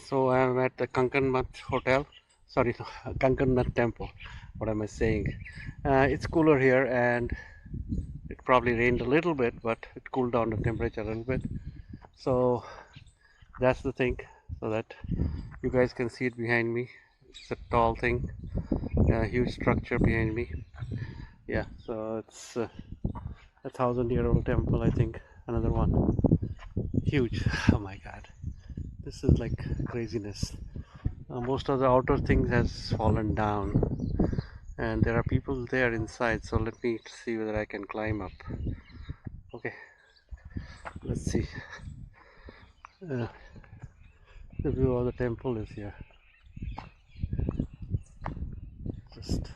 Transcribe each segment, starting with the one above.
So I am at the Kankanmath hotel. Sorry, Kankanmath temple. What am I saying? It's cooler here, and it probably rained a little bit, but it cooled down the temperature a little bit. So that's the thing, so that you guys can see it behind me. It's a tall thing, a huge structure behind me. Yeah, so it's a 1,000-year-old temple, I think. Another one, huge. Oh my God, this is like craziness. Most of the outer things has fallen down, and there are people there inside, so let me see whether I can climb up. Okay, let's see. uh, the view of the temple is here, just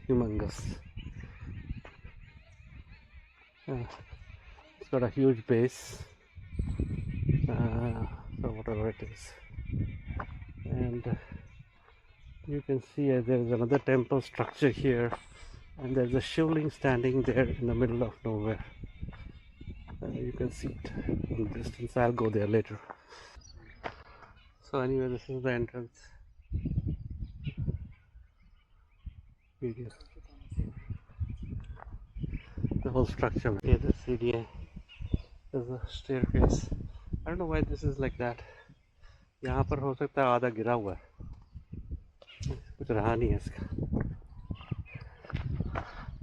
humongous. It's got a huge base, so whatever it is, and you can see there's another temple structure here, and there's a shivling standing there in the middle of nowhere. You can see it from the distance. I'll go there later. So anyway, this is the entrance. Video. The whole structure. Okay, the CDA. There's a staircase. I don't know why this is like that. यहाँ पर हो सकता है आधा गिरा हुआ है, कुछ रहा नहीं है इसका.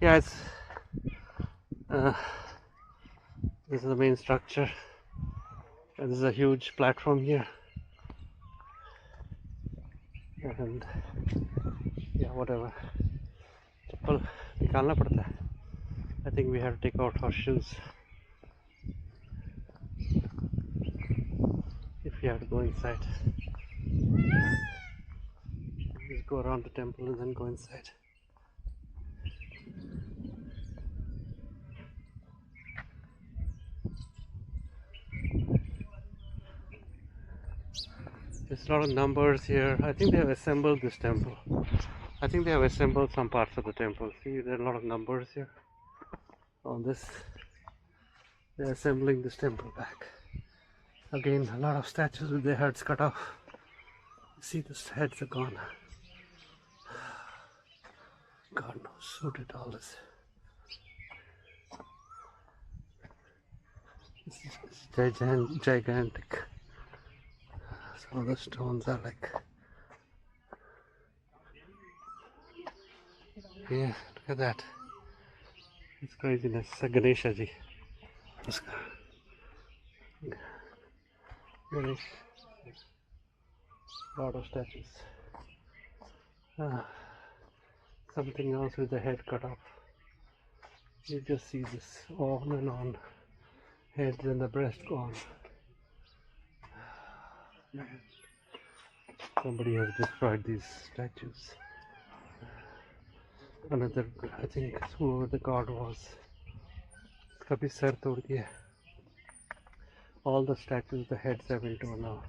Yeah, it's this is the main structure. And this is a huge platform here, and yeah, whatever. चप्पल निकालना पड़ता है. I think we have to take out our shoes if we have to go inside. Just go around the temple and then go inside. There's a lot of numbers here. I think they have assembled this temple. I think they have assembled some parts of the temple. See, there are a lot of numbers here on this. They're assembling this temple back. Again, a lot of statues with their heads cut off. See, the heads are gone. God knows who did all this. This is gigantic. Some of the stones are like, yeah, look at that. It's craziness. Ganesha ji. Ganesh. Lot of statues. Something else with the head cut off. You just see this on and on. Heads and the breast gone. Man. Somebody has destroyed these statues. Another, I think, whoever the god was, kabhi sar tod diya. All the statues, the heads have been torn off.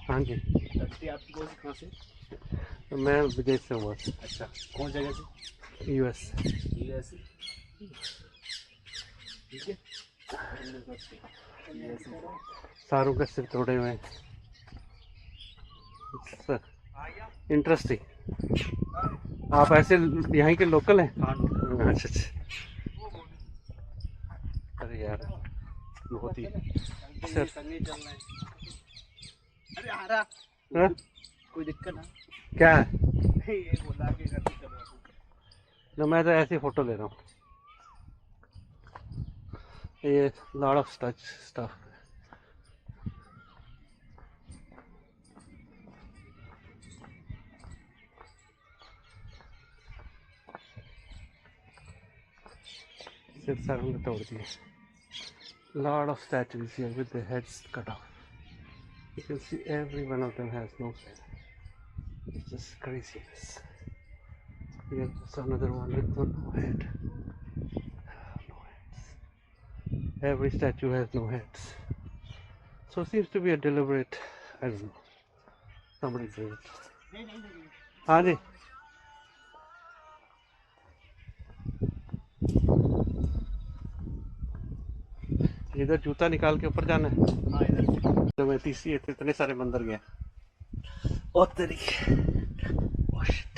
हाँ जी. आपकी कौन सी कहाँ से? मैं विदेश से हूँ. अच्छा, कौन जगह से? यूएस. यूएस. ठीक है. सारों का सिर तोड़े हुए हैं. इंटरेस्टिंग. आप ऐसे यहाँ के लोकल हैं? अच्छा अच्छा. अरे यार, बहुत ही सर. अरे आरा, कोई दिक्कत ना? क्या है? ये बोला कि करते चलो. ना, मैं तो ऐसी फोटो ले रहा हूँ. ये lot of such stuff. सिर सारों ने तोड़ दिए. Lot of statues here with their heads cut off. You can see every one of them has no head. It's just craziness. Here's another one with no head. No heads. Every statue has no heads. So it seems to be a deliberate, I don't know, somebody did it. हाँ जी. इधर जूता निकाल के ऊपर जाना है। हाँ इधर तो मैं तीसरी इतने सारे मंदिर गए। और तेरी oh shit.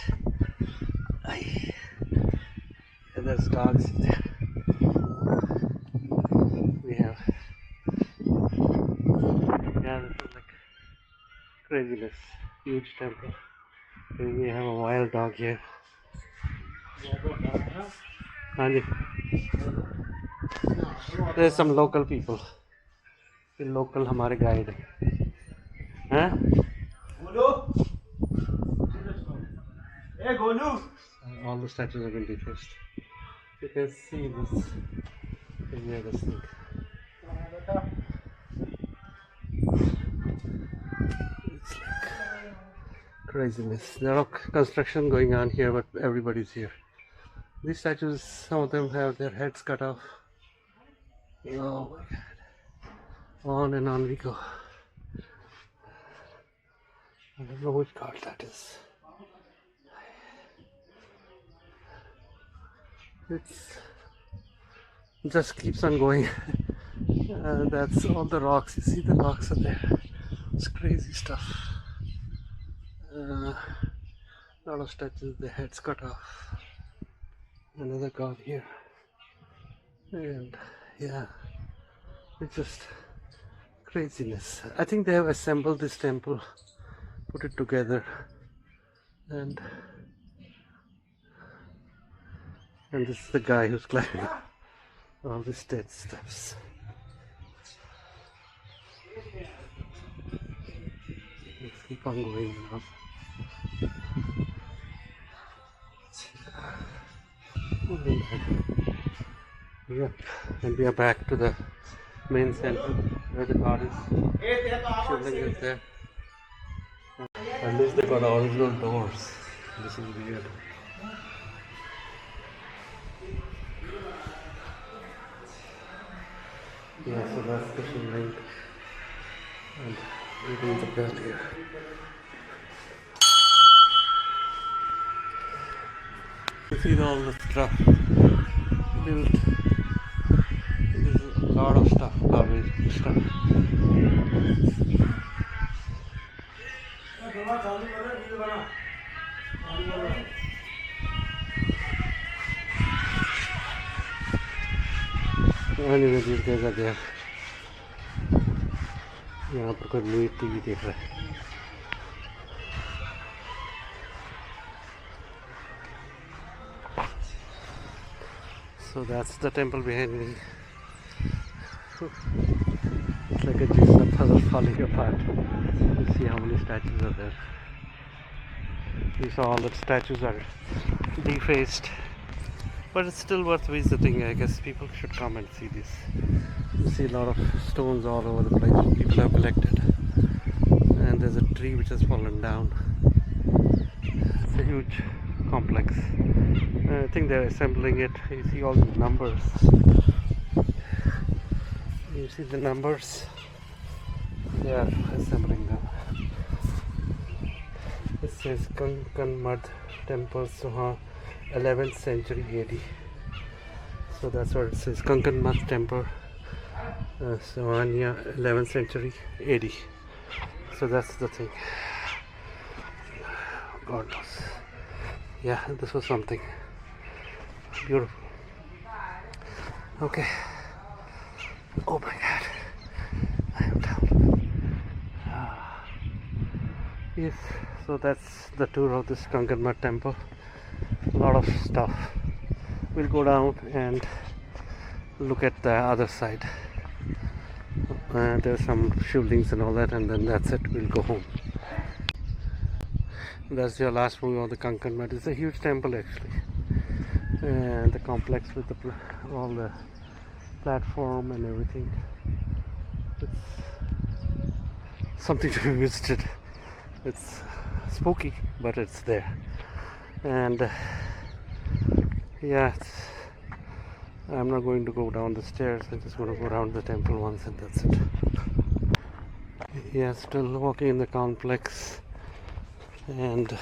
Ay. And there's dogs there. We have this is like craziness. Huge temple. And we have a wild dog here. Hanji. There's some local people. The local हमारे guide हैं। गोलू ए Golu All the statues have been defaced. You can see this. Yeah, this thing. It's like craziness. There are construction going on here, but everybody's here. These statues, some of them have their heads cut off. Oh my god. On and on we go. I don't know which god that is. It's just keeps on going. That's all the rocks. You see the rocks are there. It's crazy stuff. Lot of statues, the heads cut off. Another god here. And yeah, it's just craziness. I think they have assembled this temple, put it together, and this is the guy who's climbing all the steps. Let's keep on going now. Yep, and we are back to the main center where the god is. Shivling is there. At least they got original doors. This is weird. Yeah, so that's the Shivling. And reading the bell here. You see all the stuff built. There's a lot of stuff, garbage stuff. Anyway, these guys are there. यहाँ पर कोई news TV देख रहा है। So that's the temple behind me. It's like a jigsaw puzzle falling apart. You see how many statues are there. You saw all the statues are defaced, but it's still worth visiting. I guess people should come and see this. You see a lot of stones all over the place people have collected, and there's a tree which has fallen down. It's a huge complex. I think they're assembling it. You see all the numbers. You see the numbers. They are assembling them. It says Kankanmath Temple, Soha, 11th century AD. So that's what it says. Kankanmath Temple, Sohania, 11th century AD. So that's the thing. God knows. Yeah, this was something beautiful. Okay. Oh my god. I am down. Yes, so that's the tour of this Kankanmath temple. A lot of stuff. We'll go down and look at the other side. There's some shivlings and all that, and then that's it. We'll go home. That's your last view of the Kankanmath. It's a huge temple actually, and the complex with all the platform and everything. It's something to be visited. It's spooky, but it's there. And yeah, I'm not going to go down the stairs. I'm just going to go around the temple once, and that's it. Yeah, still walking in the complex. And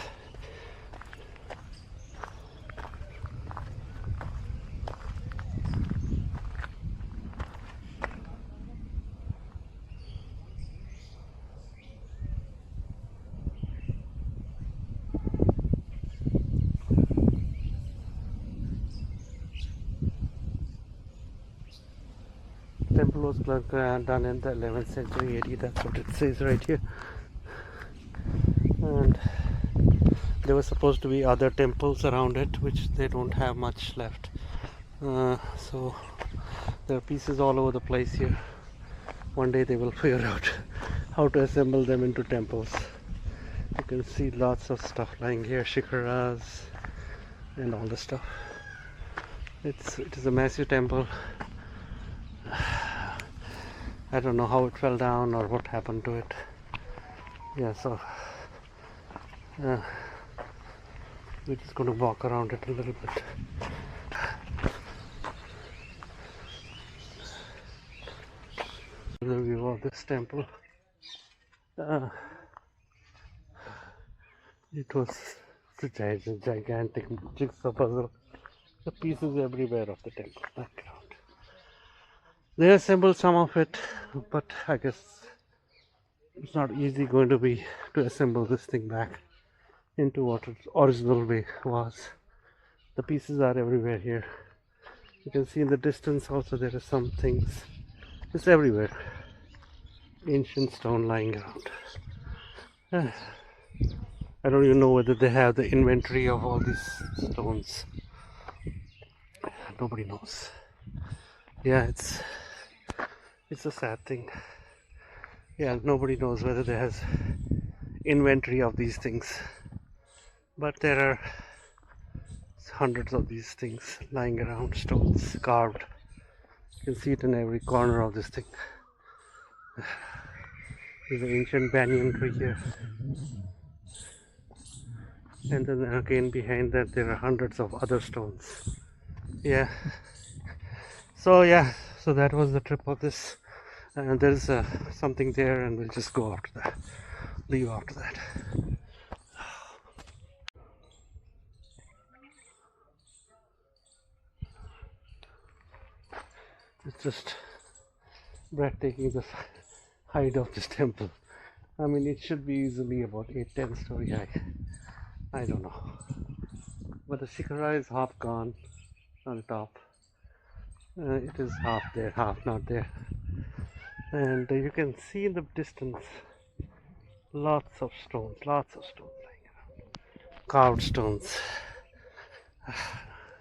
temple was done in the 11th century AD. That's what it says right here. And there were supposed to be other temples around it, which they don't have much left. So there are pieces all over the place here. One day they will figure out how to assemble them into temples. You can see lots of stuff lying here, shikaras and all the stuff. It is a massive temple. I don't know how it fell down or what happened to it. Yeah, so we're just going to walk around it a little bit. The view of this temple. It was a gigantic jigsaw puzzle. The pieces everywhere of the temple background. They assembled some of it, but I guess it's not easy going to be to assemble this thing back into what its original way was. The pieces are everywhere here. You can see in the distance also there are some things. It's everywhere. Ancient stone lying around. I don't even know whether they have the inventory of all these stones. Nobody knows. Yeah, it's a sad thing. Yeah, nobody knows whether there has inventory of these things. But there are hundreds of these things lying around, stones carved. You can see it in every corner of this thing. There's an ancient banyan tree here. And then again behind that there are hundreds of other stones. Yeah. So that was the trip of this. And there's something there, and we'll just go after that. Leave after that. It's just breathtaking, the height of this temple. I mean, it should be easily about 8-10 story high. I don't know. But the shikara is half gone on top. It is half there, half not there. And you can see in the distance lots of stones lying around. Carved stones.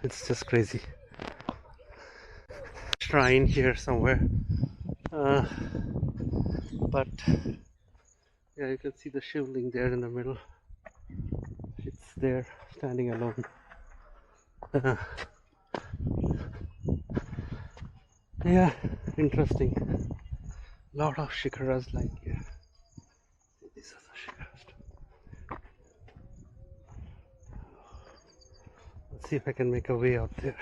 It's just crazy. Shrine here somewhere. But yeah, you can see the shivling there in the middle. It's there, standing alone. Yeah, interesting. Lot of shikaras lying here. These are the shikaras. Let's see if I can make a way out there.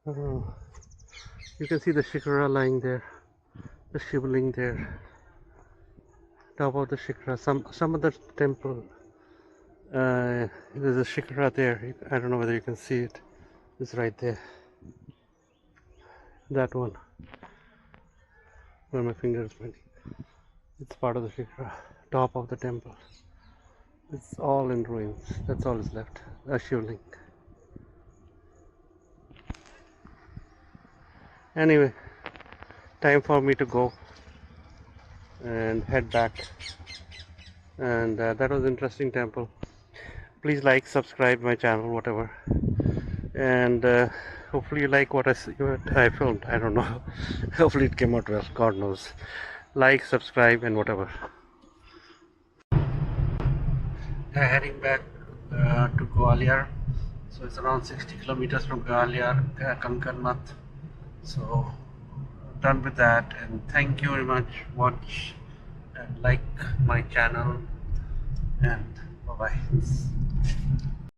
Oh, you can see the shikara lying there, the shivling there, top of the shikara. Some other temple, there's a shikara there. I don't know whether you can see it. It's right there. That one, where my finger is pointing. It's part of the shikara, top of the temple. It's all in ruins. That's all is left. A shivling. Anyway, time for me to go and head back. And that was an interesting temple. Please like, subscribe my channel, whatever. And hopefully you like what I filmed. I don't know. Hopefully it came out well. God knows. Like, subscribe, and whatever. Heading back to Gwalior. So it's around 60 kilometers from Gwalior, Kankanmath. So done with that, and thank you very much. Watch and like my channel, and bye bye.